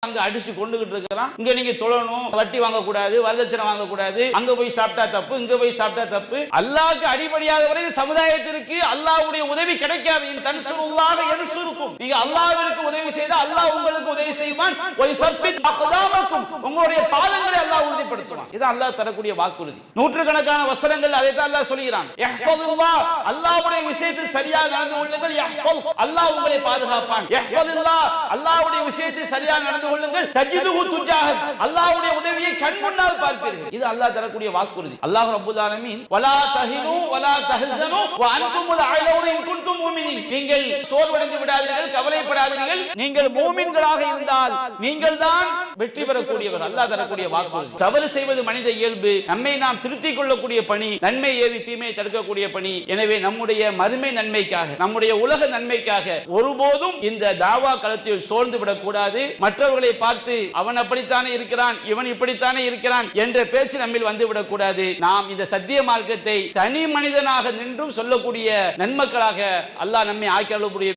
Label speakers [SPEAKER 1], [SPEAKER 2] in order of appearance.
[SPEAKER 1] அங்க அடிச்சு கொண்டுகிட்டு இருக்கிறான். இங்க நீங்க தொழணும், வட்டி வாங்க கூடாது, வரதட்சணை வாங்க கூடாது, அங்க போய் சாப்பிட்டா தப்பு, இங்க போய் சாப்பிட்டா தப்பு. அல்லாஹ்வுக்கு அடிபடியாக வரை சமுதாயத்திற்கு அல்லாஹ்வுடைய உதவி கிடைக்காது. இன் தன்சுருல்லாஹ யன்சுருக்கும். நீங்க அல்லாஹ்விற்கு உதவி செய்தால் அல்லாஹ் உங்களுக்கு உதவி செய்வான். வ யுஸப்பித் அக்தாமக்கும். உங்களுடைய பாதங்களை அல்லாஹ் உறுதிப்படுத்துவான். இது அல்லாஹ் தரக்கூடிய வாக்குறுதி. நூற்றுக்கணக்கான வசனங்கள் அதை தான் அல்லாஹ் சொல்கிறான். யஹ்ஃபதுல்லாஹ். அல்லாஹ்வுடைய விஷயத்தில் சரியாக நடந்து கொள்ளுங்கள். யஹ்ஃபல். அல்லாஹ் உங்களை பாதுகாப்பான். யஹ்ஃபதுல்லாஹ். அல்லாஹ்வுடைய விஷயத்தில் சரியாக நடந்து கொள்ளுங்கள். தஜிதுஹு துஜாஹக். அல்லாஹ்வுடைய உதவியை கண் முன்னால் பார்ப்பீர்கள். இது அல்லாஹ் தரக்கூடிய வாக்குறுதி. அல்லாஹ் ரப்பல் ஆலமீன் வலா தஹினு வலா தஹஸனு வ அன்துமுல் அலௌன இன் குன்தும் முஃமினீன். நீங்கள் சோர்வடைந்து விடாதீர்கள், கவலைப்படாதீர்கள். நீங்கள் மூமின்களாக இருந்தால் நீங்கள் தான் வெற்றி பெறக்கூடியவர். அல்லாஹ் தரக்கூடிய வாக்குறுதி. தவறு செய்வது மனித இயல்பு. நம்மை நாம் திருத்திக் கொள்ளக்கூடிய பணி, நன்மை ஏவி தீமையை தடுக்கக்கூடிய பணி. எனவே நம்முடைய மறுமை நன்மைக்காக, நம்முடைய உலக நன்மைக்காக ஒருபோதும் இந்த தாவா களத்தில் சோர்ந்து விடக்கூடாது. மற்றவர்களை பார்த்து அவன் அப்படித்தானே இருக்கிறான், இவன் இப்படித்தானே இருக்கிறான் என்ற பேச்சு நம்மில் வந்துவிடக் கூடாது. நாம் இந்த சத்திய மார்க்கத்தை தனி மனிதனாக நின்றும் சொல்லக்கூடிய நன்மக்களாக அல்லாஹ் நம்மை ஆக்கிய